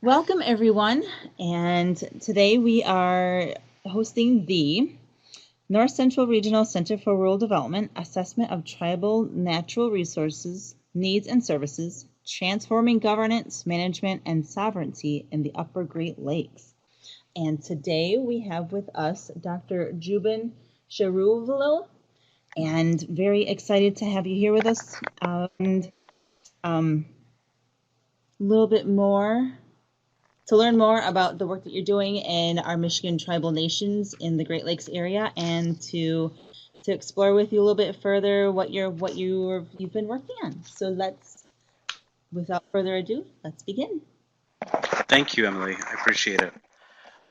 Welcome, everyone. And today we are hosting the North Central Regional Center for Rural Development Assessment of Tribal Natural Resources, Needs and Services, Transforming Governance, Management, and Sovereignty in the Upper Great Lakes. And today we have with us Dr. Jubin Sharuvalo, and very excited to have you here with us. And a little bit more to learn more about the work that you're doing in our Michigan tribal nations in the Great Lakes area, and to explore with you a little bit further what you've been working on. So without further ado, let's begin. Thank you, Emily. I appreciate it.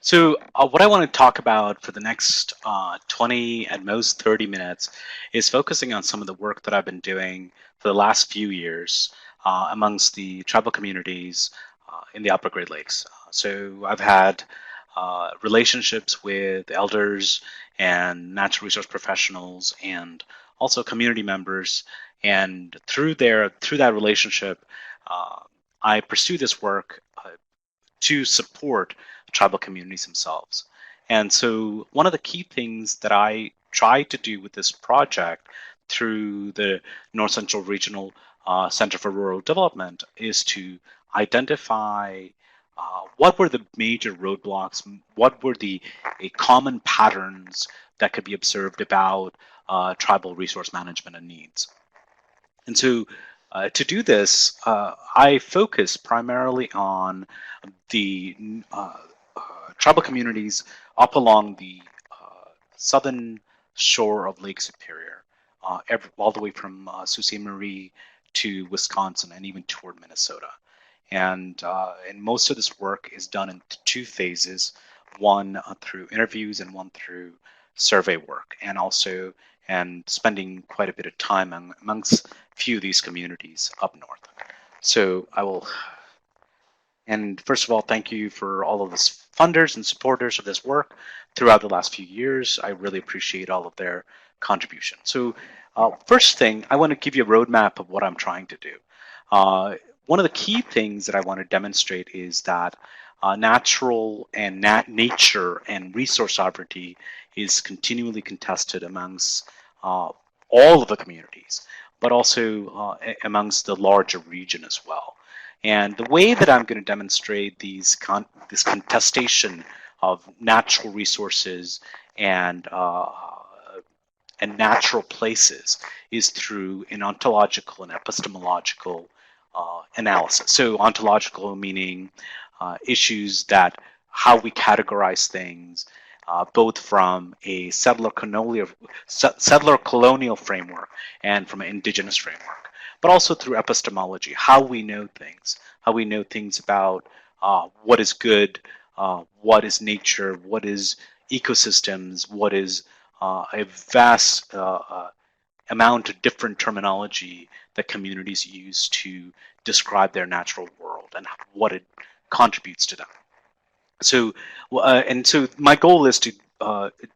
So what I want to talk about for the next 20, at most 30 minutes, is focusing on some of the work that I've been doing for the last few years amongst the tribal communities in the Upper Great Lakes. So I've had relationships with elders and natural resource professionals and also community members. And through that relationship, I pursue this work to support tribal communities themselves. And so one of the key things that I tried to do with this project through the North Central Regional Center for Rural Development is to identify what were the major roadblocks, what were the common patterns that could be observed about tribal resource management and needs. And so to do this, I focus primarily on the tribal communities up along the southern shore of Lake Superior, all the way from Sault Ste. Marie to Wisconsin and even toward Minnesota. And most of this work is done in two phases, one through interviews and one through survey work, and spending quite a bit of time amongst few of these communities up north. So and first of all, thank you for all of the funders and supporters of this work throughout the last few years. I really appreciate all of their contribution. So first thing, I want to give you a roadmap of what I'm trying to do. One of the key things that I want to demonstrate is that natural and nature and resource sovereignty is continually contested amongst all of the communities, but also amongst the larger region as well. And the way that I'm going to demonstrate this contestation of natural resources and natural places is through an ontological and epistemological analysis. So ontological meaning issues that how we categorize things, both from a settler colonial framework and from an indigenous framework, but also through epistemology, how we know things about what is good, what is nature, what is ecosystems, what is a vast amount of different terminology that communities use to describe their natural world and what it contributes to them. So, so my goal is to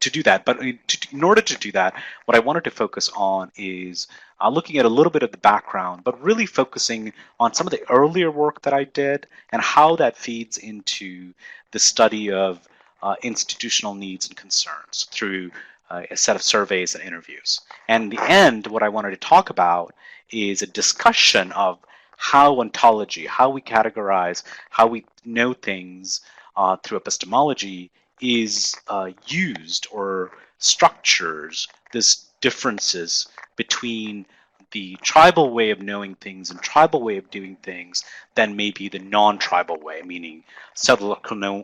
do that. But in order to do that, what I wanted to focus on is looking at a little bit of the background, but really focusing on some of the earlier work that I did and how that feeds into the study of institutional needs and concerns through a set of surveys and interviews. And in the end, what I wanted to talk about is a discussion of how ontology, how we categorize, how we know things through epistemology is used or structures these differences between the tribal way of knowing things and tribal way of doing things than maybe the non-tribal way, meaning settler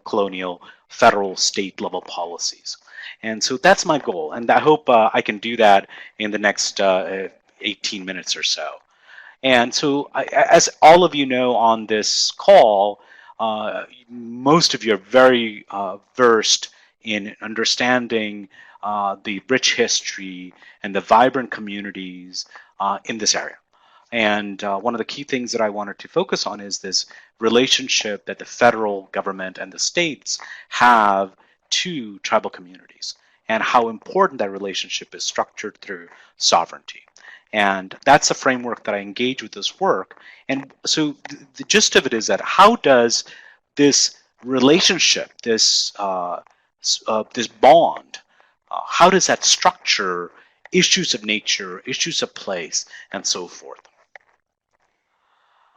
colonial federal state level policies. And so that's my goal, and I hope I can do that in the next 18 minutes or so. And so, as all of you know on this call, most of you are very versed in understanding the rich history and the vibrant communities in this area. And one of the key things that I wanted to focus on is this relationship that the federal government and the states have to tribal communities and how important that relationship is structured through sovereignty. And that's the framework that I engage with this work. And so the gist of it is that how does this relationship, this bond, how does that structure issues of nature, issues of place, and so forth?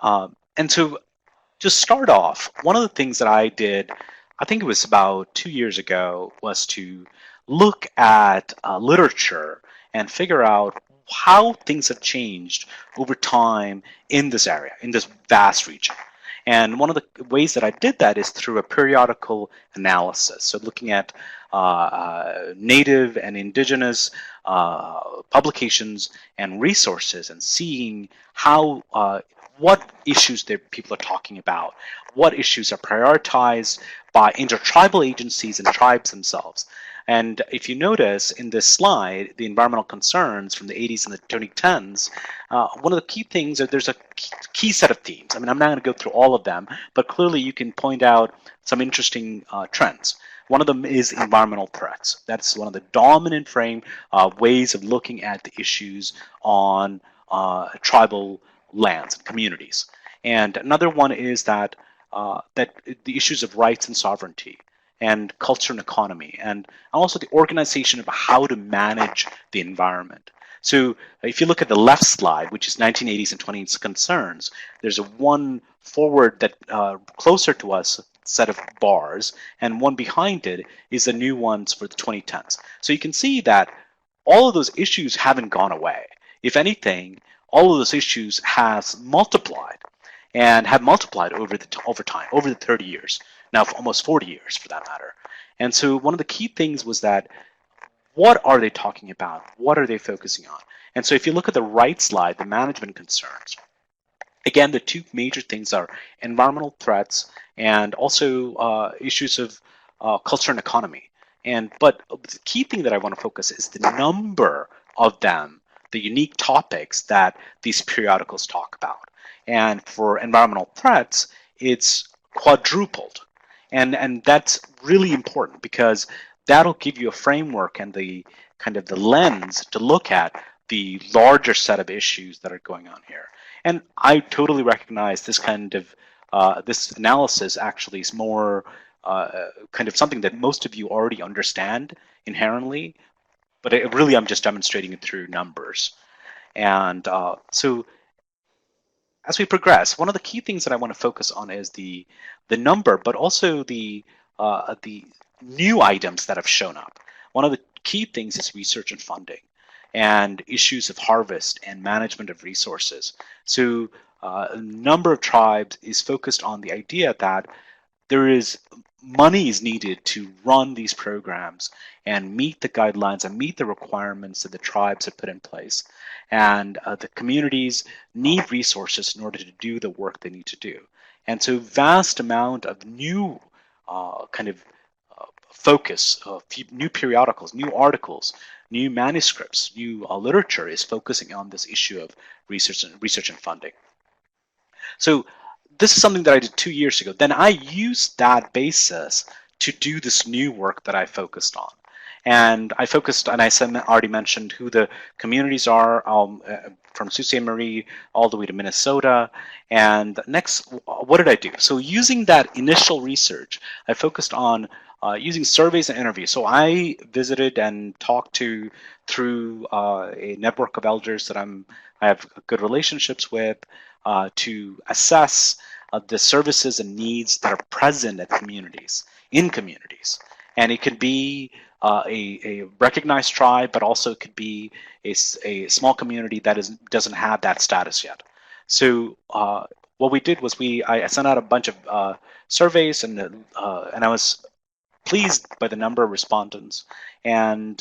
And to just start off, one of the things that I did, I think it was about 2 years ago, was to look at literature and figure out how things have changed over time in this area, in this vast region. And one of the ways that I did that is through a periodical analysis. So looking at native and indigenous publications and resources and seeing how what issues that people are talking about, what issues are prioritized by intertribal agencies and tribes themselves. And if you notice in this slide, the environmental concerns from the 80s and the 2010s, one of the key things is there's a key set of themes. I mean, I'm not going to go through all of them, but clearly you can point out some interesting trends. One of them is environmental threats. That's one of the dominant ways of looking at the issues on tribal lands and communities. And another one is that the issues of rights and sovereignty and culture and economy, and also the organization of how to manage the environment. So if you look at the left slide, which is 1980s and 20s concerns, there's a one forward that closer to us set of bars, and one behind it is the new ones for the 2010s. So you can see that all of those issues haven't gone away. If anything, all of those issues has multiplied and have multiplied over time, over the 30 years, now for almost 40 years for that matter. And so one of the key things was that what are they talking about? What are they focusing on? And so if you look at the right slide, the management concerns, again, the two major things are environmental threats and also issues of culture and economy. But the key thing that I want to focus is the number of them, the unique topics that these periodicals talk about. And for environmental threats, it's quadrupled. And that's really important because that'll give you a framework and the kind of the lens to look at the larger set of issues that are going on here. And I totally recognize this kind of this analysis actually is more kind of something that most of you already understand inherently, but I'm just demonstrating it through numbers. And so as we progress, one of the key things that I want to focus on is the number, but also the new items that have shown up. One of the key things is research and funding and issues of harvest and management of resources. So a number of tribes is focused on the idea that there is money is needed to run these programs and meet the guidelines and meet the requirements that the tribes have put in place. And the communities need resources in order to do the work they need to do. And so vast amount of new kind of focus, new periodicals, new articles, new manuscripts, new literature is focusing on this issue of research and funding. So this is something that I did 2 years ago. Then I used that basis to do this new work that I focused on. And I already mentioned who the communities are from Sault Ste. Marie all the way to Minnesota. And next, what did I do? So using that initial research, I focused on using surveys and interviews. So I visited and talked through a network of elders that I have good relationships with to assess the services and needs that are present at in communities. And it could be a recognized tribe, but also it could be a small community that doesn't have that status yet. So what we did was I sent out a bunch of surveys, and I was pleased by the number of respondents. But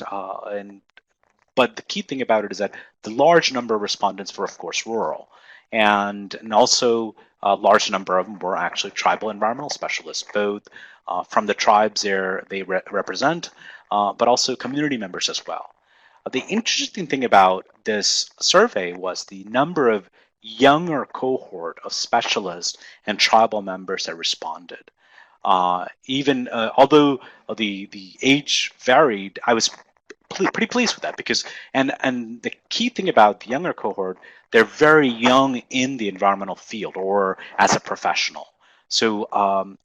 the key thing about it is that the large number of respondents were, of course, rural, and also a large number of them were actually tribal environmental specialists, both from the tribes they represent, but also community members as well. The interesting thing about this survey was the number of younger cohort of specialists and tribal members that responded. Although the age varied, I was pretty pleased with that because and the key thing about the younger cohort, they're very young in the environmental field or as a professional. So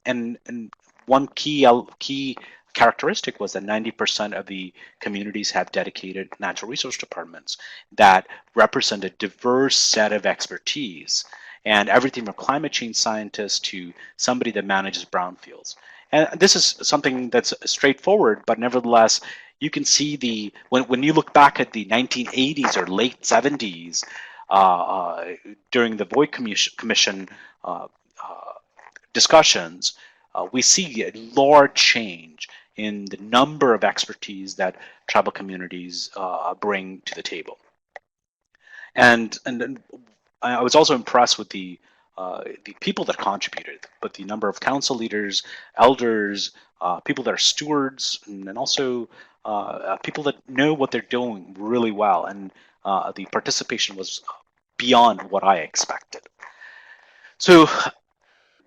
and one key characteristic was that 90% of the communities have dedicated natural resource departments that represent a diverse set of expertise, and everything from climate change scientists to somebody that manages brownfields. And this is something that's straightforward, but nevertheless, you can see when you look back at the 1980s or late 70s, during the Voight Commission uh, discussions, we see a large change in the number of expertise that tribal communities bring to the table. And I was also impressed with the people that contributed, but the number of council leaders, elders, people that are stewards, and also people that know what they're doing really well. And the participation was beyond what I expected. So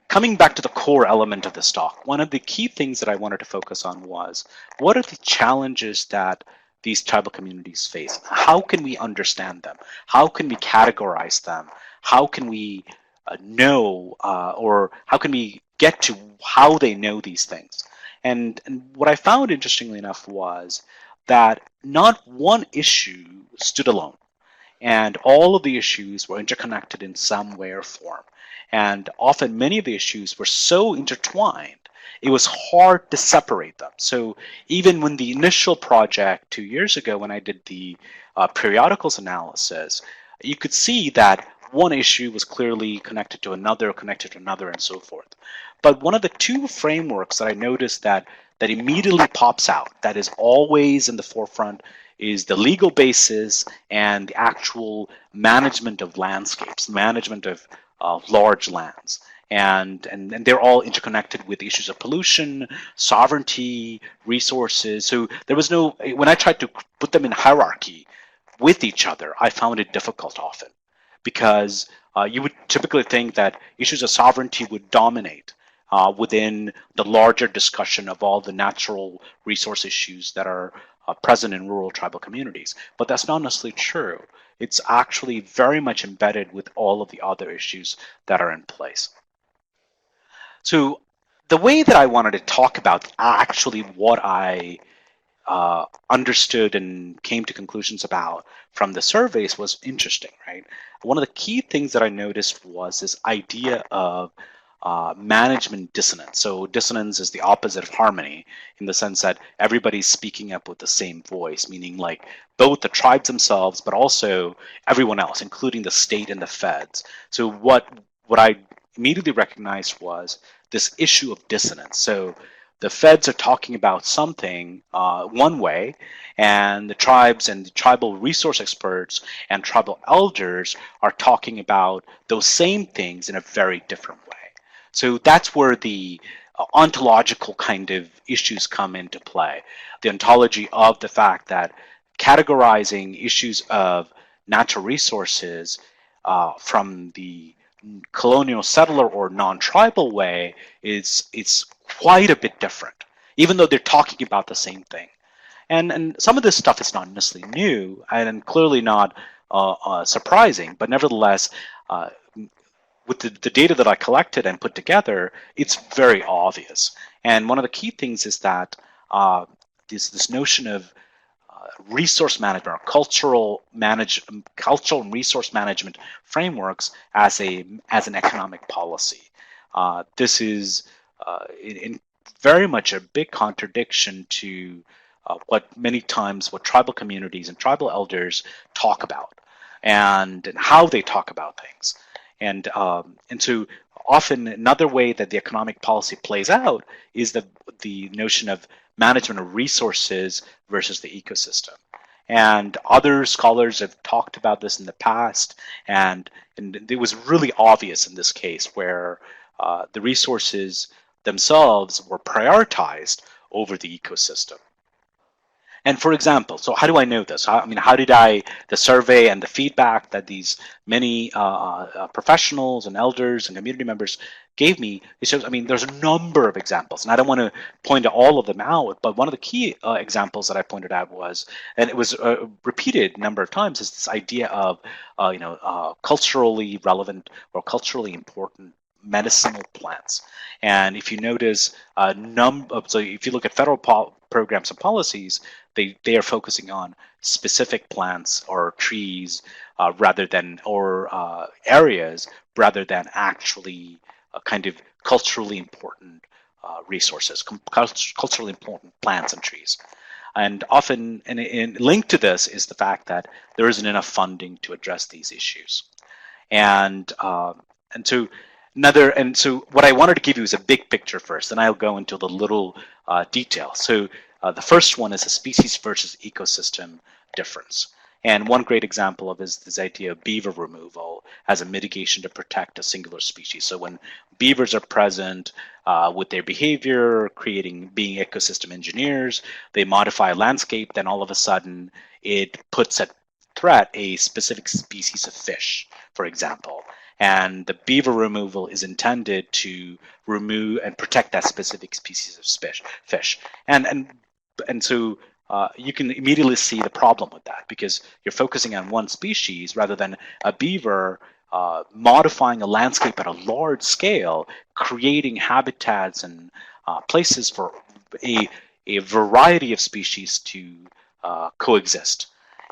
coming back to the core element of this talk, one of the key things that I wanted to focus on was what are the challenges that these tribal communities face? How can we understand them? How can we categorize them? How can we know, or how can we get to how they know these things? And what I found interestingly enough was that not one issue stood alone, and all of the issues were interconnected in some way or form. And often many of the issues were so intertwined, it was hard to separate them. So even when the initial project 2 years ago, when I did the periodicals analysis, you could see that one issue was clearly connected to another, and so forth. But one of the two frameworks that I noticed that immediately pops out, that is always in the forefront, is the legal basis and the actual management of landscapes, management of large lands. And they're all interconnected with issues of pollution, sovereignty, resources. So there was no, when I tried to put them in hierarchy with each other, I found it difficult often, because you would typically think that issues of sovereignty would dominate within the larger discussion of all the natural resource issues that are present in rural tribal communities. But that's not necessarily true. It's actually very much embedded with all of the other issues that are in place. So the way that I wanted to talk about actually what I understood and came to conclusions about from the surveys was interesting, right? One of the key things that I noticed was this idea of management dissonance. So dissonance is the opposite of harmony, in the sense that everybody's speaking up with the same voice, meaning like both the tribes themselves, but also everyone else, including the state and the feds. So what I immediately recognized was this issue of dissonance. So the feds are talking about something one way, and the tribes and the tribal resource experts and tribal elders are talking about those same things in a very different way. So that's where the ontological kind of issues come into play. The ontology of the fact that categorizing issues of natural resources from the colonial settler or non-tribal way is quite a bit different, even though they're talking about the same thing. And some of this stuff is not necessarily new and clearly not surprising, but nevertheless, with the data that I collected and put together, it's very obvious. And one of the key things is that this notion of resource management or cultural and resource management frameworks as an economic policy. This is in very much a big contradiction to what tribal communities and tribal elders talk about, and how they talk about things. And so often another way that the economic policy plays out is the notion of management of resources versus the ecosystem. And other scholars have talked about this in the past, and it was really obvious in this case where the resources themselves were prioritized over the ecosystem. And for example, so how do I know this? How did the survey and the feedback that these many professionals and elders and community members gave me, it shows, there's a number of examples, and I don't want to point all of them out, but one of the key examples that I pointed out was, and it was repeated a number of times, is this idea of, culturally relevant or culturally important medicinal plants. And if you notice, so if you look at federal programs and policies, they are focusing on specific plants or trees rather than areas rather than actually kind of culturally important resources, culturally important plants and trees. And often, and linked to this is the fact that there isn't enough funding to address these issues. And so what I wanted to give you is a big picture first, and I'll go into the little detail. So the first one is a species versus ecosystem difference. And one great example of is this idea of beaver removal as a mitigation to protect a singular species. So when beavers are present with their behavior, being ecosystem engineers, they modify a landscape, then all of a sudden it puts at threat a specific species of fish, for example. And the beaver removal is intended to remove and protect that specific species of fish. And so you can immediately see the problem with that because you're focusing on one species rather than a beaver modifying a landscape at a large scale, creating habitats and places for a variety of species to coexist.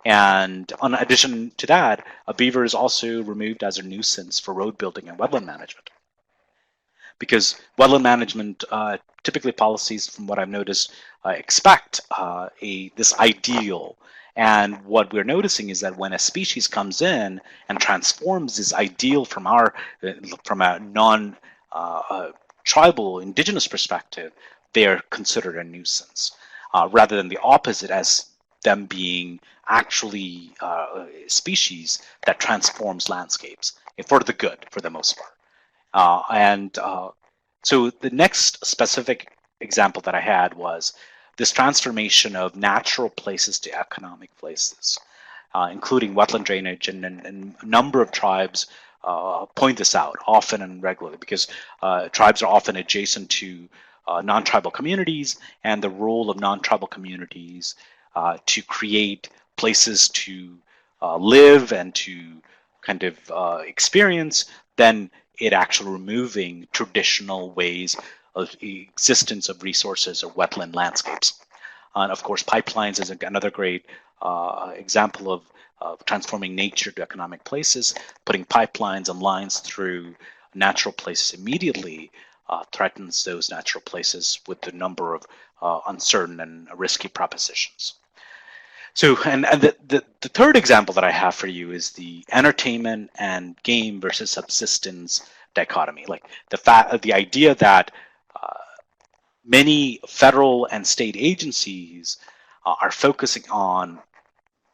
And in addition to that, a beaver is also removed as a nuisance for road building and wetland management. Because wetland management, typically policies, from what I've noticed, expect this ideal. And what we're noticing is that when a species comes in and transforms this ideal from a non-tribal indigenous perspective, they are considered a nuisance, rather than the opposite, as them being actually species that transforms landscapes for the good, for the most part. So the next specific example that I had was this transformation of natural places to economic places, including wetland drainage, and a number of tribes point this out often and regularly because tribes are often adjacent to non-tribal communities, and the role of non-tribal communities to create places to live and to kind of experience, then it actually removing traditional ways of existence of resources or wetland landscapes. And of course, pipelines is another great example of transforming nature to economic places. Putting pipelines and lines through natural places immediately threatens those natural places with the number of uncertain and risky propositions. So, and the third example that I have for you is the entertainment and game versus subsistence dichotomy. Like the idea that many federal and state agencies are focusing on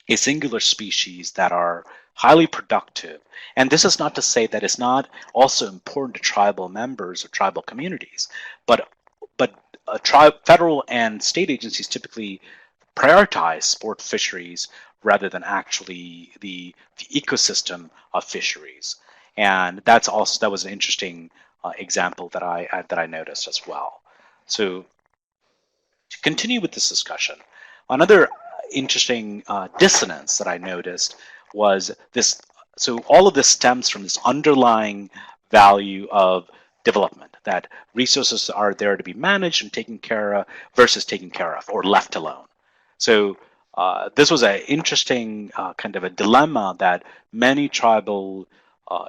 a singular species that are highly productive. And this is not to say that it's not also important to tribal members or tribal communities, but federal and state agencies typically prioritize sport fisheries rather than actually the ecosystem of fisheries. And that was an interesting example that I noticed as well. So to continue with this discussion, another interesting dissonance that I noticed was this. So all of this stems from this underlying value of development, that resources are there to be managed and taken care of versus taken care of or left alone. So this was an interesting kind of a dilemma that many tribal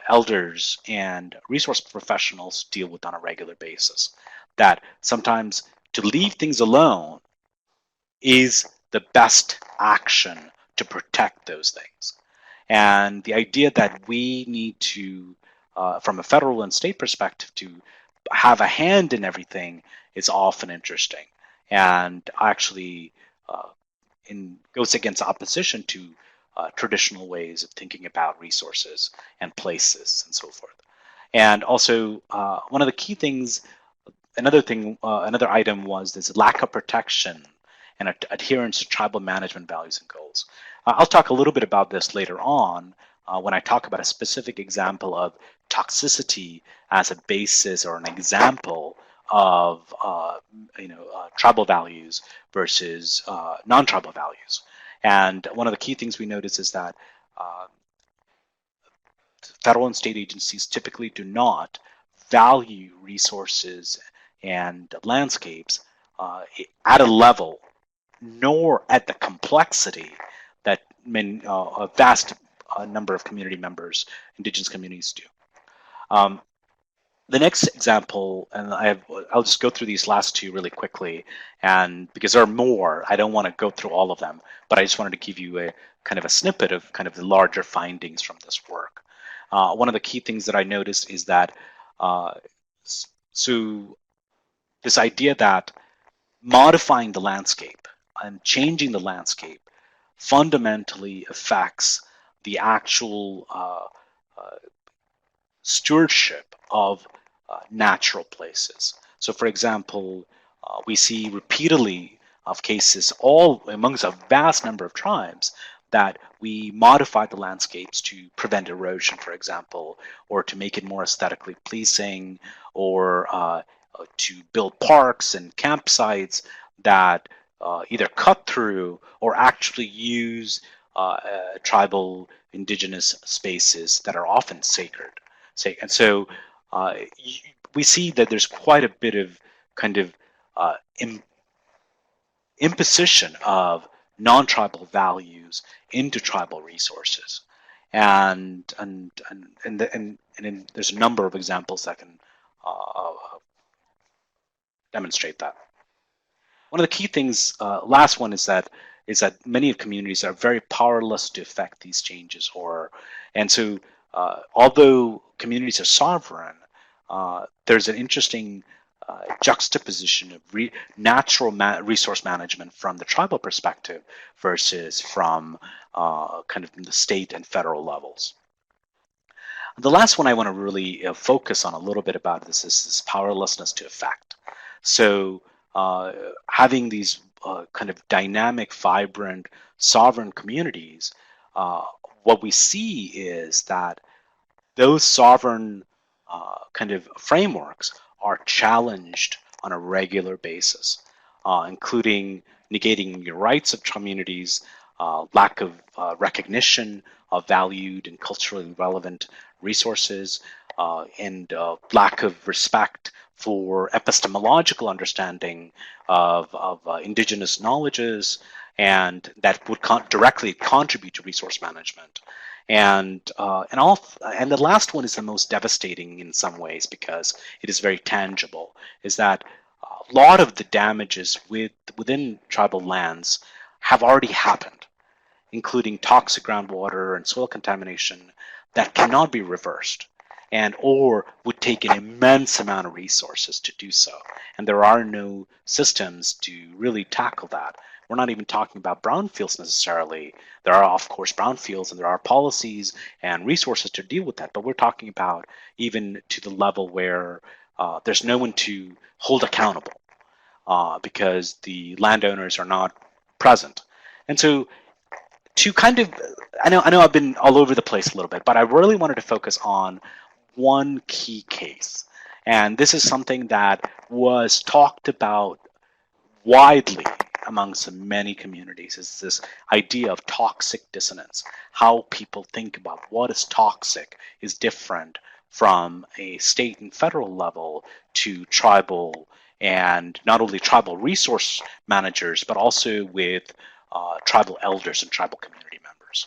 elders and resource professionals deal with on a regular basis. That sometimes to leave things alone is the best action to protect those things. And the idea that we need to, from a federal and state perspective, to have a hand in everything is often interesting, and actually goes against opposition to traditional ways of thinking about resources and places and so forth. And also, one of the key things, another item was this lack of protection and adherence to tribal management values and goals. I'll talk a little bit about this later on when I talk about a specific example of toxicity as a basis or an example of tribal values versus non-tribal values. And one of the key things we notice is that federal and state agencies typically do not value resources and landscapes at a level nor at the complexity that a vast number of community members, indigenous communities do. The next example, and I'll just go through these last two really quickly, and because there are more, I don't want to go through all of them, but I just wanted to give you a kind of a snippet of kind of the larger findings from this work. One of the key things that I noticed is that so this idea that modifying the landscape and changing the landscape fundamentally affects the actual stewardship of natural places. So, for example, we see repeatedly of cases, all amongst a vast number of tribes, that we modify the landscapes to prevent erosion, for example, or to make it more aesthetically pleasing, or to build parks and campsites that either cut through or actually use tribal indigenous spaces that are often sacred. And so we see that there's quite a bit of kind of imposition of non-tribal values into tribal resources, and there's a number of examples that can demonstrate that. One of the key things, last one, is that many of communities are very powerless to affect these changes, and so although communities are sovereign, there's an interesting juxtaposition of natural resource management from the tribal perspective versus from kind of the state and federal levels. The last one I want to really focus on a little bit about this is this powerlessness to affect. So having these kind of dynamic, vibrant, sovereign communities, what we see is that those sovereign kind of frameworks are challenged on a regular basis, including negating the rights of communities, lack of recognition of valued and culturally relevant resources, and lack of respect for epistemological understanding of indigenous knowledges, and that would directly contribute to resource management. And the last one is the most devastating in some ways because it is very tangible, is that a lot of the damages within tribal lands have already happened, including toxic groundwater and soil contamination that cannot be reversed, and or would take an immense amount of resources to do so. And there are no systems to really tackle that. We're not even talking about brownfields necessarily. There are, of course, brownfields, and there are policies and resources to deal with that. But we're talking about even to the level where there's no one to hold accountable because the landowners are not present. And so to kind of, I know I've been all over the place a little bit, but I really wanted to focus on one key case. And this is something that was talked about widely amongst many communities, is this idea of toxic dissonance. How people think about what is toxic is different from a state and federal level to tribal, and not only tribal resource managers, but also with tribal elders and tribal community members.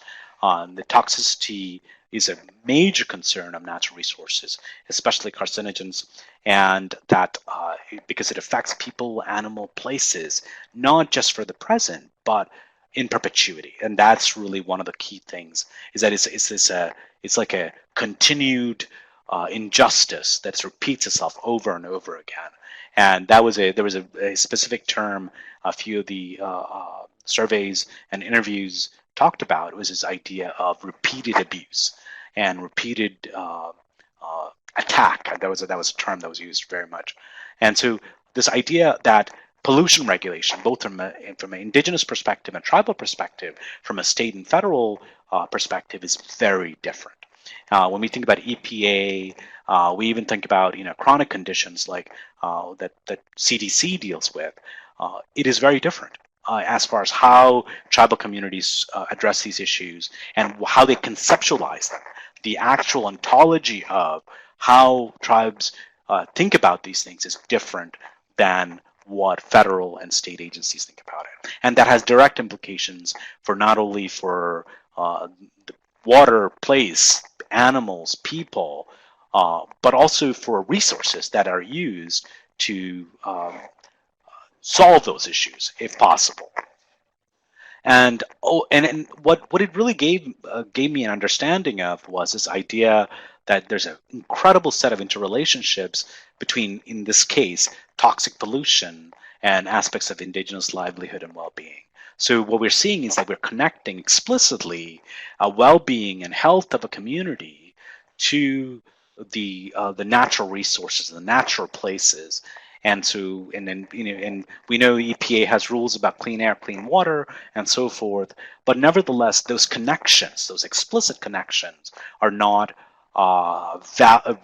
The toxicity is a major concern of natural resources, especially carcinogens, and that because it affects people, animal, places, not just for the present, but in perpetuity. And that's really one of the key things, is that it's like a continued injustice that repeats itself over and over again. And there was a specific term a few of the surveys and interviews talked about. It was this idea of repeated abuse and repeated attack. That was a term that was used very much. And so this idea that pollution regulation, both from an indigenous perspective and tribal perspective, from a state and federal perspective, is very different. When we think about EPA, we even think about chronic conditions like that CDC deals with. It is very different as far as how tribal communities address these issues and how they conceptualize them. The actual ontology of how tribes think about these things is different than what federal and state agencies think about it. And that has direct implications for not only for the water, place, animals, people, but also for resources that are used to solve those issues, if possible. And what it really gave me an understanding of was this idea that there's an incredible set of interrelationships between, in this case, toxic pollution and aspects of indigenous livelihood and well-being. So what we're seeing is that we're connecting explicitly well-being and health of a community to the natural resources, the natural places. And so, and then, and we know EPA has rules about clean air, clean water, and so forth. But nevertheless, those connections, those explicit connections, are not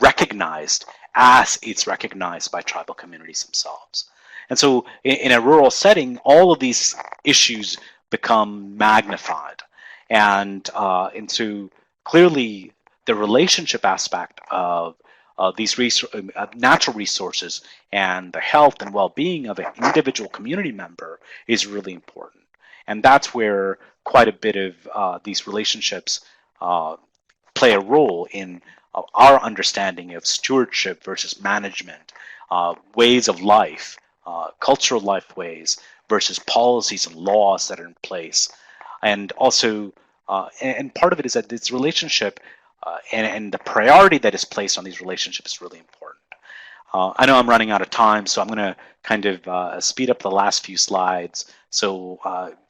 recognized as it's recognized by tribal communities themselves. And so, in a rural setting, all of these issues become magnified, and so clearly, the relationship aspect of these natural resources and the health and well-being of an individual community member is really important. And that's where quite a bit of these relationships play a role in our understanding of stewardship versus management, ways of life, cultural life ways versus policies and laws that are in place. And also, and part of it is that this relationship and the priority that is placed on these relationships is really important. I know I'm running out of time, so I'm going to kind of speed up the last few slides so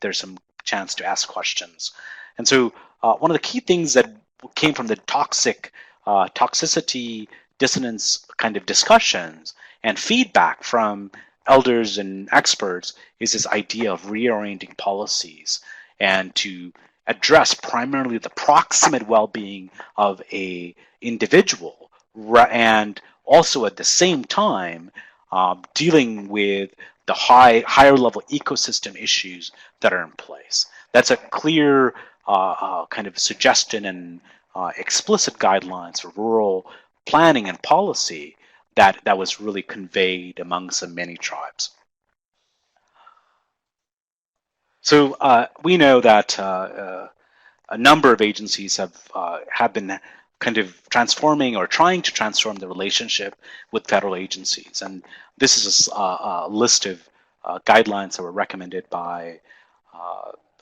there's some chance to ask questions. And so one of the key things that came from the toxicity, dissonance kind of discussions and feedback from elders and experts is this idea of reorienting policies and to address primarily the proximate well-being of a individual, and also at the same time dealing with the higher level ecosystem issues that are in place. That's a clear kind of suggestion and explicit guidelines for rural planning and policy that was really conveyed amongst the many tribes. So we know that a number of agencies have been kind of transforming or trying to transform the relationship with federal agencies, and this is a list of guidelines that were recommended by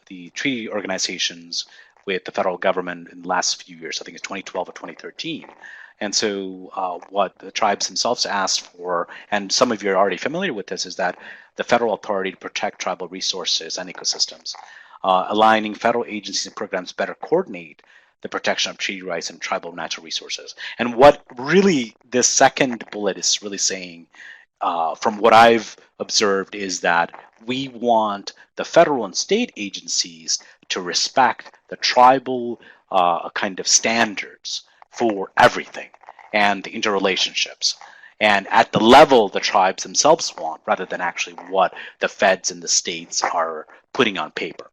the treaty organizations with the federal government in the last few years. I think it's 2012 or 2013. And so what the tribes themselves asked for, and some of you are already familiar with this, is that the federal authority to protect tribal resources and ecosystems, aligning federal agencies and programs better coordinate the protection of treaty rights and tribal natural resources. And what really this second bullet is really saying, from what I've observed, is that we want the federal and state agencies to respect the tribal kind of standards for everything and the interrelationships, and at the level the tribes themselves want, rather than actually what the feds and the states are putting on paper.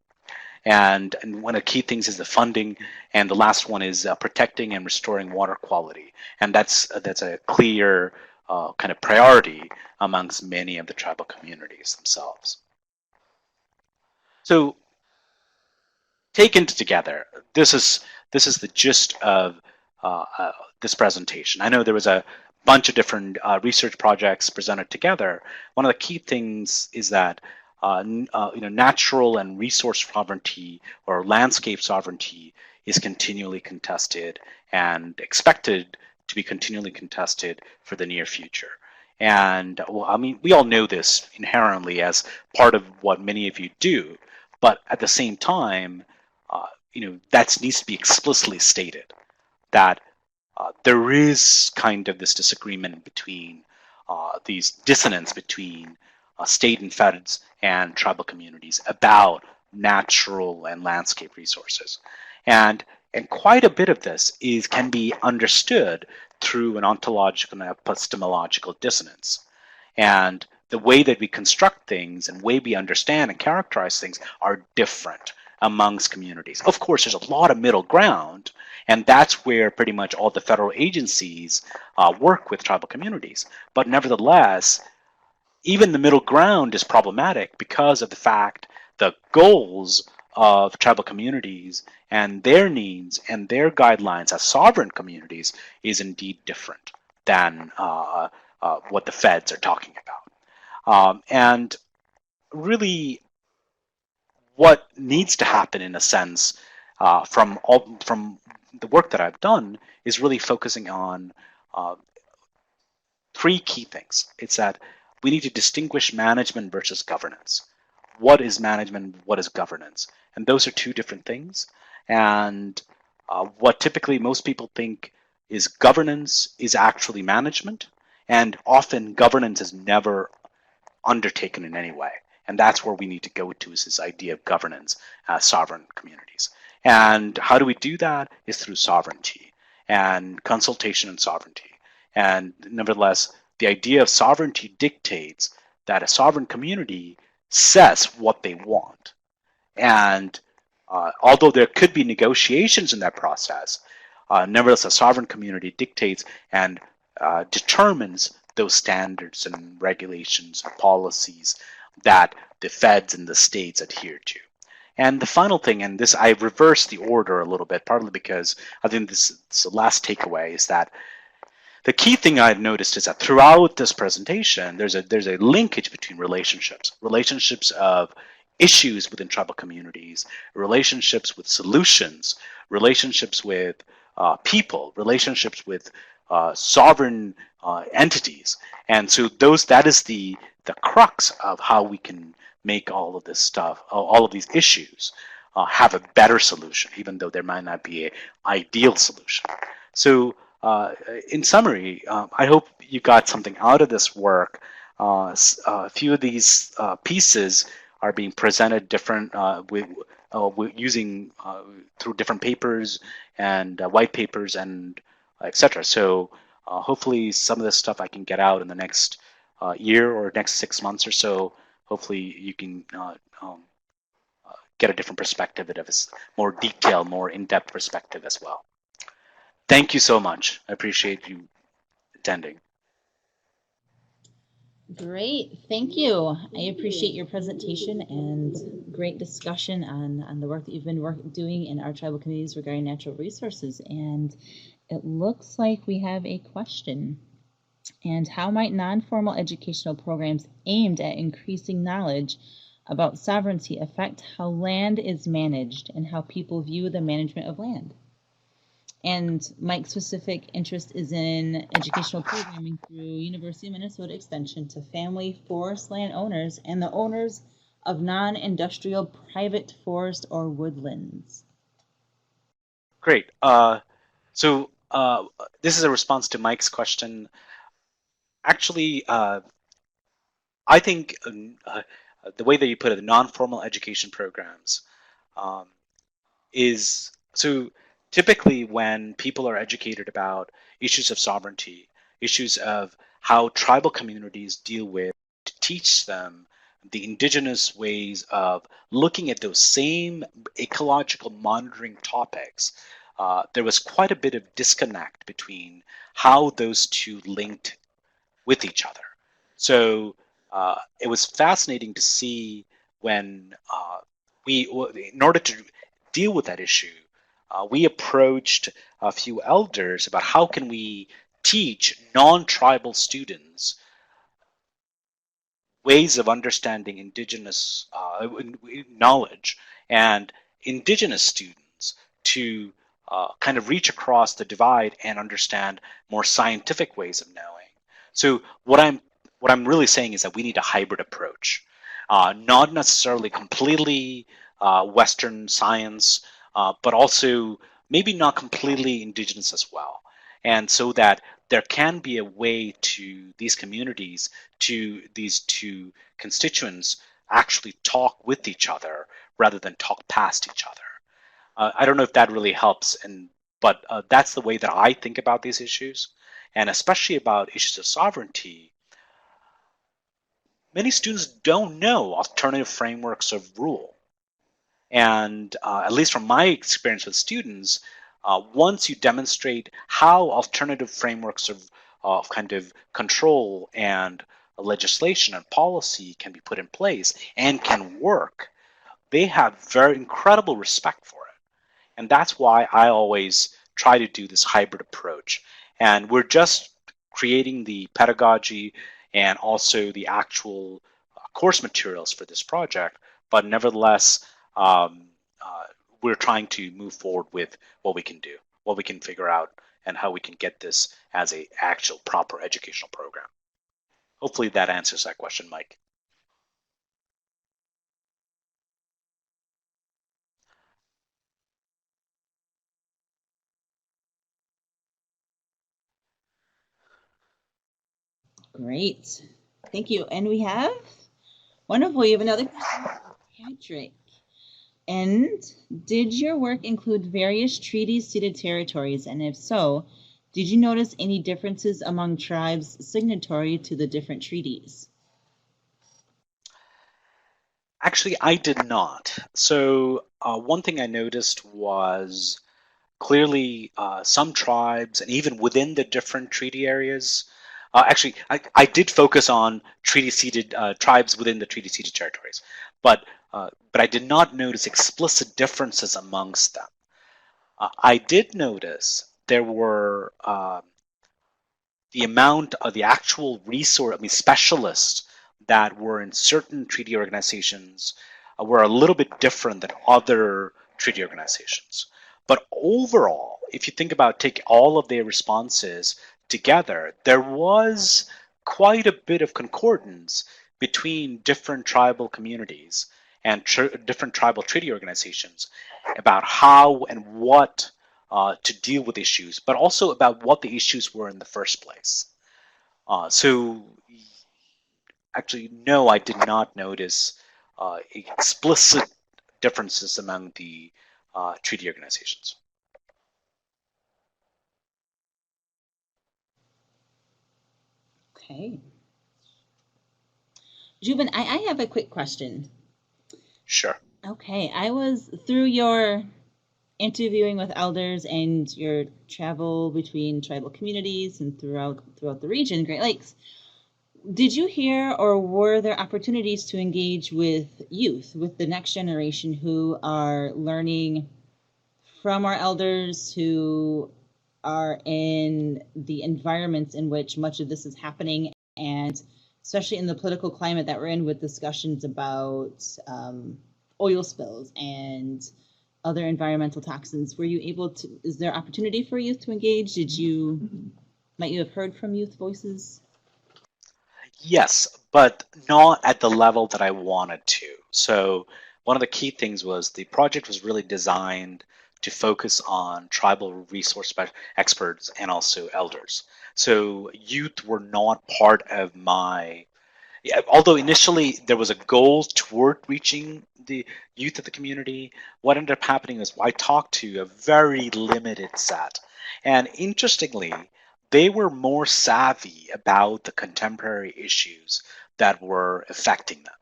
And one of the key things is the funding, and the last one is protecting and restoring water quality, and that's a clear kind of priority amongst many of the tribal communities themselves. So taken together, this is the gist of this presentation. I know there was a bunch of different research projects presented together. One of the key things is that natural and resource sovereignty or landscape sovereignty is continually contested and expected to be continually contested for the near future. And well, I mean, we all know this inherently as part of what many of you do, but at the same time, that needs to be explicitly stated that there is kind of this disagreement between these dissonance between state and feds and tribal communities about natural and landscape resources, and quite a bit of this can be understood through an ontological and epistemological dissonance, and the way that we construct things and way we understand and characterize things are different amongst communities. Of course, there's a lot of middle ground, and that's where pretty much all the federal agencies work with tribal communities. But nevertheless, even the middle ground is problematic because of the fact the goals of tribal communities and their needs and their guidelines as sovereign communities is indeed different than what the feds are talking about. And really, what needs to happen, in a sense, from the work that I've done, is really focusing on uh, three key things. It's that we need to distinguish management versus governance. What is management? What is governance? And those are two different things. And what typically most people think is governance is actually management. And often governance is never undertaken in any way. And that's where we need to go to, is this idea of governance as sovereign communities. And how do we do that? Is through sovereignty and consultation and sovereignty. And nevertheless, the idea of sovereignty dictates that a sovereign community says what they want. And although there could be negotiations in that process, nevertheless, a sovereign community dictates and determines those standards and regulations and policies that the feds and the states adhere to. And the final thing, and this I reversed the order a little bit, partly because I think this is the last takeaway, is that the key thing I've noticed is that throughout this presentation, there's a linkage between relationships of issues within tribal communities, relationships with solutions, relationships with people, relationships with sovereign entities. And so that is the crux of how we can make all of this stuff, all of these issues have a better solution, even though there might not be an ideal solution. So in summary, I hope you got something out of this work. A few of these pieces are being presented different using through different papers and white papers and etc. So hopefully some of this stuff I can get out in the next year or next 6 months or so. Hopefully you can get a different perspective, a more detailed, more in-depth perspective as well. Thank you so much. I appreciate you attending. Great, thank you. I appreciate your presentation and great discussion on the work that you've been doing in our tribal communities regarding natural resources. And it looks like we have a question. And how might non-formal educational programs aimed at increasing knowledge about sovereignty affect how land is managed and how people view the management of land? And Mike's specific interest is in educational programming through University of Minnesota Extension to family forest land owners and the owners of non-industrial private forest or woodlands. Great. So this is a response to Mike's question. Actually, I think the way that you put it, the non-formal education programs, is so typically when people are educated about issues of sovereignty, issues of how tribal communities deal with, to teach them the indigenous ways of looking at those same ecological monitoring topics, there was quite a bit of disconnect between how those two linked with each other. So it was fascinating to see when in order to deal with that issue, we approached a few elders about how can we teach non-tribal students ways of understanding indigenous knowledge and indigenous students to kind of reach across the divide and understand more scientific ways of knowing. So what I'm really saying is that we need a hybrid approach, not necessarily completely Western science, but also maybe not completely indigenous as well. And so that there can be a way to these communities, to these two constituents, actually talk with each other rather than talk past each other. I don't know if that really helps, but that's the way that I think about these issues, and especially about issues of sovereignty. Many students don't know alternative frameworks of rule. And at least from my experience with students, once you demonstrate how alternative frameworks of kind of control and legislation and policy can be put in place and can work, they have very incredible respect for it. And that's why I always try to do this hybrid approach. And we're just creating the pedagogy and also the actual course materials for this project, but nevertheless, um, uh, we're trying to move forward with what we can do, what we can figure out, and how we can get this as a actual proper educational program. Hopefully that answers that question, Mike. Great. Thank you. And we have wonderful. You have another question, Patrick. And did your work include various treaties ceded territories? And if so, did you notice any differences among tribes signatory to the different treaties? Actually, I did not. So one thing I noticed was clearly some tribes, and even within the different treaty areas, actually, I did focus on treaty ceded tribes within the treaty ceded territories, but I did not notice explicit differences amongst them. I did notice there were the amount of the actual resource, I mean, specialists that were in certain treaty organizations were a little bit different than other treaty organizations. But overall, if you think about take all of their responses together, there was quite a bit of concordance between different tribal communities and different tribal treaty organizations about how and what to deal with issues, but also about what the issues were in the first place. So actually, no, I did not notice explicit differences among the treaty organizations. Okay. Juben, I have a quick question. Sure. Okay, I was through your interviewing with elders and your travel between tribal communities and throughout the region, Great Lakes. Did you hear or were there opportunities to engage with youth, with the next generation who are learning from our elders, who are in the environments in which much of this is happening, and especially in the political climate that we're in with discussions about oil spills and other environmental toxins? Were you able to, is there opportunity for youth to engage? Might you have heard from youth voices? Yes, but not at the level that I wanted to. So one of the key things was the project was really designed to focus on tribal resource experts and also elders. So youth were not part of my, although initially there was a goal toward reaching the youth of the community. What ended up happening is I talked to a very limited set. And interestingly, they were more savvy about the contemporary issues that were affecting them.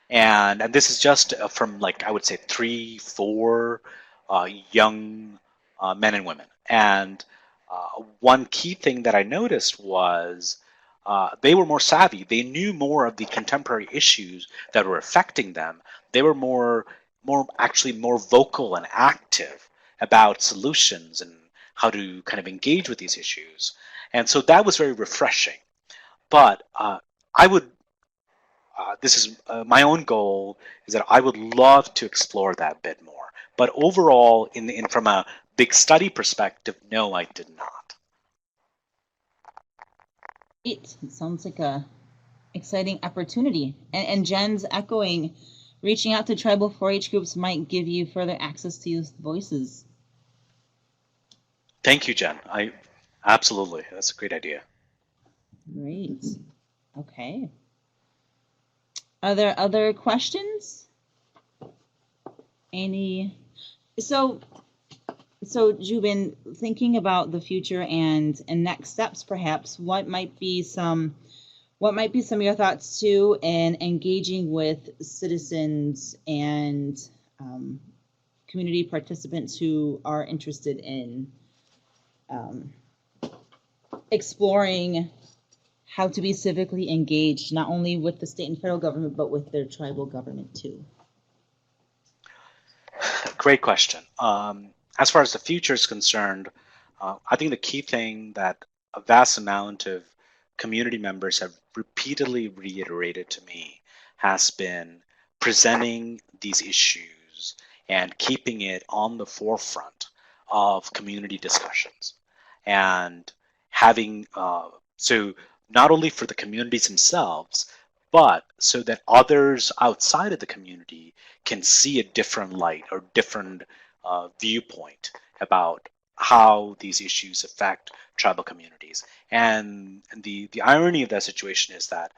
And this is just from, like, I would say 3, 4 young men and women. And one key thing that I noticed was they were more savvy. They knew more of the contemporary issues that were affecting them. They were actually more vocal and active about solutions and how to kind of engage with these issues. And so that was very refreshing. But I would this is my own goal is that I would love to explore that a bit more. But overall, from a big study perspective, no, I did not. It sounds like a exciting opportunity. And Jen's echoing, reaching out to tribal 4-H groups might give you further access to youth voices. Thank you, Jen. Absolutely, that's a great idea. Great. Okay. Are there other questions? Any? So Jubin, thinking about the future and next steps, perhaps, what might be some of your thoughts too in engaging with citizens and community participants who are interested in exploring how to be civically engaged, not only with the state and federal government, but with their tribal government too? Great question. As far as the future is concerned, I think the key thing that a vast amount of community members have repeatedly reiterated to me has been presenting these issues and keeping it on the forefront of community discussions and having so not only for the communities themselves, but so that others outside of the community can see a different light or different viewpoint about how these issues affect tribal communities. And the irony of that situation is that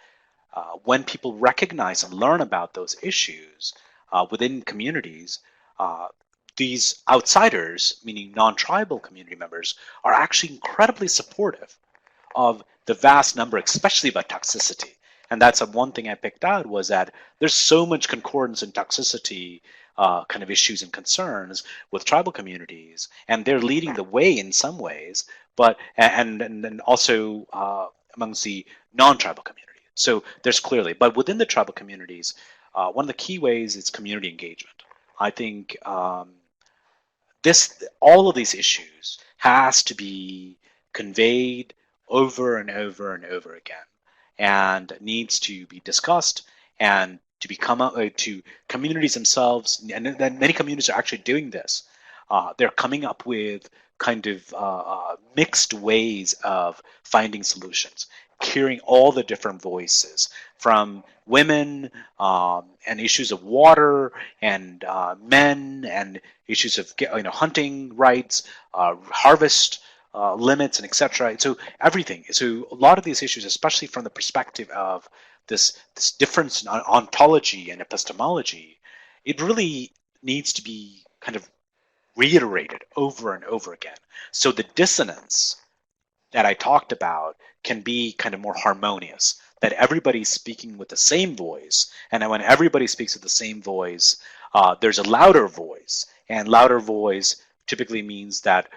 when people recognize and learn about those issues within communities, uh, these outsiders, meaning non-tribal community members, are actually incredibly supportive of the vast number, especially about toxicity. And that's one thing I picked out was that there's so much concordance in toxicity kind of issues and concerns with tribal communities, and they're leading the way in some ways, but and also amongst the non-tribal community. So there's clearly, but within the tribal communities, one of the key ways is community engagement. I think this all of these issues has to be conveyed over and over and over again, and needs to be discussed and to become to communities themselves. And then many communities are actually doing this. They're coming up with kind of mixed ways of finding solutions, hearing all the different voices from women and issues of water and men and issues of hunting rights, harvest limits, and etc. So everything. So a lot of these issues, especially from the perspective of this difference in ontology and epistemology, it really needs to be kind of reiterated over and over again. So the dissonance that I talked about can be kind of more harmonious, that everybody's speaking with the same voice. And when everybody speaks with the same voice, there's a louder voice. And louder voice typically means that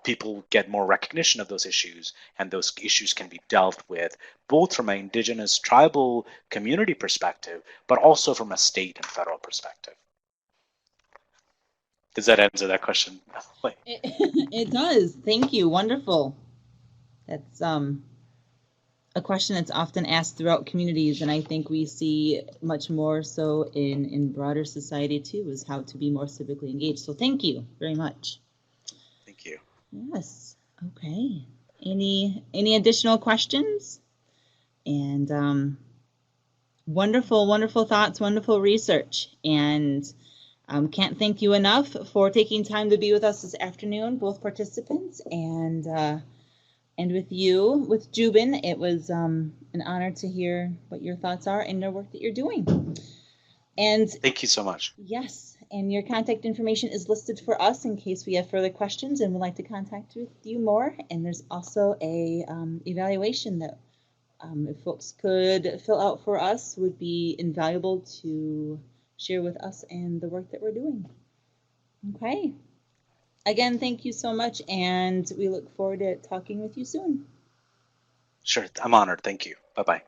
people get more recognition of those issues, and those issues can be dealt with both from an indigenous tribal community perspective, but also from a state and federal perspective. Does that answer that question? It does. Thank you. Wonderful. That's a question that's often asked throughout communities, and I think we see much more so in broader society too, is how to be more civically engaged. So thank you very much. Thank you. Yes. Okay. Any additional questions? And wonderful thoughts, wonderful research, and can't thank you enough for taking time to be with us this afternoon, both participants and with you, with Jubin. It was an honor to hear what your thoughts are and the work that you're doing. And thank you so much. Yes, and your contact information is listed for us in case we have further questions and would like to contact with you more. And there's also a evaluation that if folks could fill out for us would be invaluable to share with us and the work that we're doing. Okay. Again, thank you so much, and we look forward to talking with you soon. Sure, I'm honored. Thank you. Bye-bye.